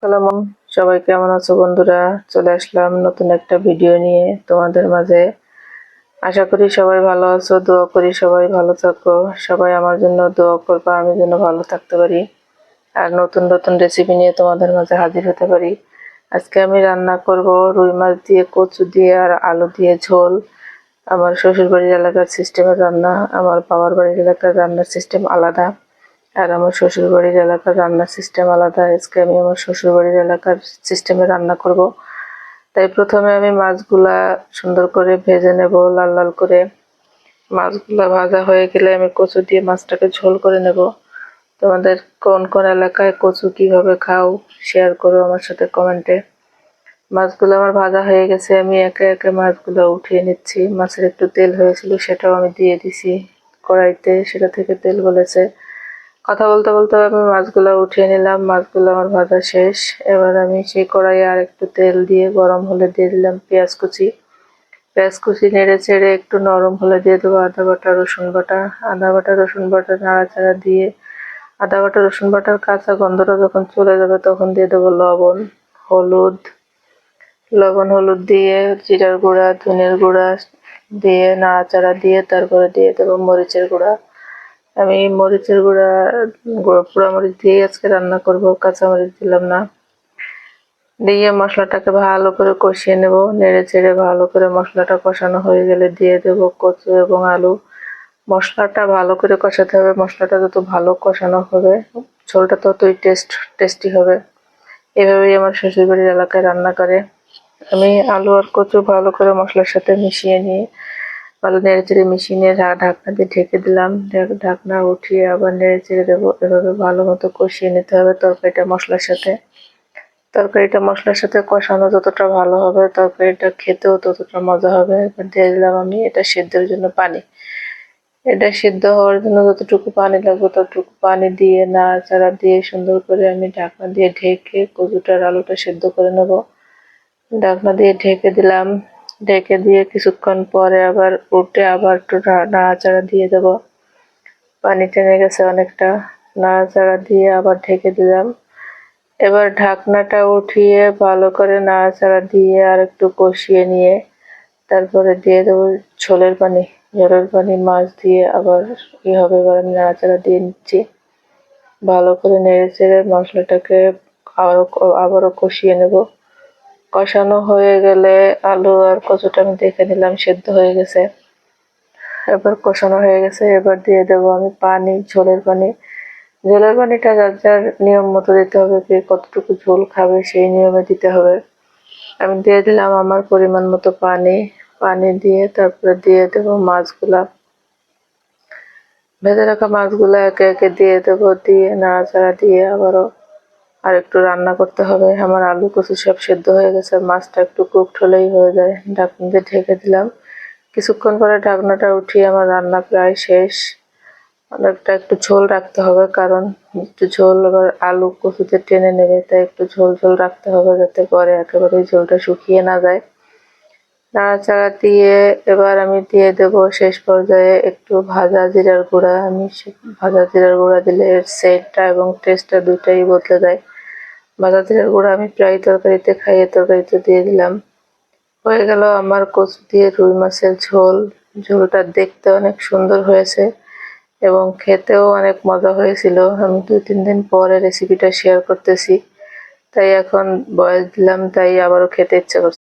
আসসালামু সবাই কেমন আছো বন্ধুরা? চলে আসলাম নতুন একটা ভিডিও নিয়ে তোমাদের মাঝে। আশা করি সবাই ভালো আছো, দোয়া করি সবাই ভালো থাকো। সবাই আমার জন্য দোয়া করবা, আমি যেন ভালো থাকতে পারি আর নতুন নতুন রেসিপি নিয়ে তোমাদের মাঝে হাজির হতে পারি। আজকে আমি রান্না করব রুই মাছ দিয়ে, কচু দিয়ে আর আলু দিয়ে ঝোল। আমার শ্বশুর বাড়ির এলাকার সিস্টেমের রান্না, আমার বাবার বাড়ির এলাকার রান্নার সিস্টেম আলাদা। আর আমার শ্বশুরবাড়ির এলাকার রান্নার সিস্টেম আলাদা। আজকে আমি আমার শ্বশুরবাড়ির এলাকার সিস্টেমে রান্না করব। তাই প্রথমে আমি মাছগুলা সুন্দর করে ভেজে নেব লাল লাল করে। মাছগুলা ভাজা হয়ে গেলে আমি কচু দিয়ে মাছটাকে ঝোল করে নেব। তোমাদের কোন কোন এলাকায় কচু কিভাবে খাও শেয়ার করো আমার সাথে কমেন্টে। মাছগুলো আমার ভাজা হয়ে গেছে, আমি একে একে মাছগুলো উঠিয়ে নিচ্ছি। মাছের একটু তেল হয়েছিল, সেটাও আমি দিয়ে দিছি কড়াইতে, সেটা থেকে তেল গলেছে। কথা বলতে বলতে আমি মাছগুলো উঠিয়ে নিলাম। মাছগুলো আমার ভাজা শেষ। এবার আমি সেই কড়াইয়ে আর একটু তেল দিয়ে গরম হলে দিয়ে দিলাম পেঁয়াজ কুচি। পেঁয়াজ কুচি নেড়ে চেড়ে একটু নরম হলে দিয়ে দেবো আদা বাটা রসুন বাটা। আদা বাটা রসুন বাটা নাড়াচাড়া দিয়ে আদা বাটা রসুন বাটার কাঁচা গন্ধটা যখন চলে যাবে তখন দিয়ে দেবো লবণ, হলুদ। লবণ হলুদ দিয়ে জিরার গুঁড়া, ধনের গুঁড়া দিয়ে নাড়াচাড়া দিয়ে তারপরে দিয়ে দেবো মরিচের গুঁড়া। আমি মরিচের গুঁড়া পোড়া মরিচ দিয়ে আজকে রান্না করব, কাঁচা মরিচ দিলাম না। দিয়ে মশলাটাকে ভালো করে কষিয়ে নেব। নেড়ে চেড়ে ভালো করে মশলাটা কষানো হয়ে গেলে দিয়ে দেব কচু এবং আলু। মশলাটা ভালো করে কষাতে হবে। মশলাটা যত ভালো কষানো হবে ঝোলটা ততই টেস্টি হবে। এভাবেই আমার শ্বশুরবাড়ির এলাকায় রান্না করে। আমি আলু আর কচু ভালো করে মশলার সাথে মিশিয়ে নিয়ে ভালো নেড়ে চেড়ে মিশিয়ে নিয়ে ঢাকনা দিয়ে ঢেকে দিলাম। ঢাকনা উঠিয়ে আবার নেড়ে চেড়ে দেবো। এভাবে ভালো মতো কষিয়ে নিতে হবে তরকারিটা মশলার সাথে। তরকারিটা মশলার সাথে কষানো যতটা ভালো হবে তরকারিটা খেতেও ততটা মজা হবে। এবার দিয়ে দিলাম আমি এটা সেদ্ধের জন্য পানি। এটা সিদ্ধ হওয়ার জন্য যতটুকু পানি লাগবে ততটুকু পানি দিয়ে নাড়াচাড়া দিয়ে সুন্দর করে আমি ঢাকনা দিয়ে ঢেকে কচুটার আলুটা সেদ্ধ করে নেব। ঢাকনা দিয়ে ঢেকে দিলাম। ঢেকে দিয়ে কিছুক্ষণ পরে আবার উঠে আবার একটু নাড়াচাড়া দিয়ে দেব। পানি টেনে গেছে অনেকটা। নাড়াচাড়া দিয়ে আবার ঢেকে দিলাম। এবার ঢাকনাটা উঠিয়ে ভালো করে নাড়াচাড়া দিয়ে আর একটু কষিয়ে নিয়ে তারপরে দিয়ে দেবো ঝোলের পানি। ঝোলের পানি মাছ দিয়ে আবার হবে। এবার আমি নাড়াচাড়া দিয়ে নিচ্ছি। ভালো করে নেড়ে চেড়ে মশলাটাকে আবারও কষিয়ে নেব। কষানো হয়ে গেলে আলু আর কচুটা আমি দেখে নিলাম সেদ্ধ হয়ে গেছে। এবার কষানো হয়ে গেছে, এবার দিয়ে দেবো আমি পানি, ঝোলের পানি। ঝোলের পানিটা যার যার নিয়ম মতো দিতে হবে, কে কতটুকু ঝোল খাবে সেই নিয়মে দিতে হবে। আমি দিয়ে দিলাম আমার পরিমাণ মতো পানি। পানি দিয়ে তারপরে দিয়ে দেবো মাছগুলা। ভেজে রাখা মাছগুলা একে একে দিয়ে দেবো। দিয়ে নাড়াচাড়া দিয়ে আবারও আর একটু রান্না করতে হবে। আমার আলু কচু সব সেদ্ধ হয়ে গেছে, মাছটা একটু কুকড হলেই হয়ে যায়। ঢাকনা দিয়ে ঢেকে দিলাম। কিছুক্ষণ পরে ঢাকনাটা উঠিয়ে আমার রান্না প্রায় শেষ। অনেকটা একটু ঝোল রাখতে হবে, কারণ একটু ঝোল আবার আলু কচুতে টেনে নেবে, তাই একটু ঝোল ঝোল রাখতে হবে যাতে করে একেবারে ঝোলটা শুকিয়ে না যায়। নাড়াচাড়া দিয়ে এবার আমি দিয়ে দেব শেষ পর্যায়ে একটু ভাজা জিরার গুঁড়া। ভাজা জিরার গুঁড়া দিলে এর সেন্টটা এবং টেস্টটা দুটাই বদলে যায়। ভাজা জিরার গুঁড়া আমি প্রায় তরকারিতে খাই, তরকারিতে দিয়ে দিলাম। হয়ে গেল আমার কচু দিয়ে রুই মাছের ঝোল। ঝোলটা দেখতে অনেক সুন্দর হয়েছে এবং খেতেও অনেক মজা হয়েছিল। আমি 2-3 দিন পরে রেসিপিটা শেয়ার করতেছি, তাই এখন বয়স দিলাম, তাই আবারও খেতে ইচ্ছা করছে।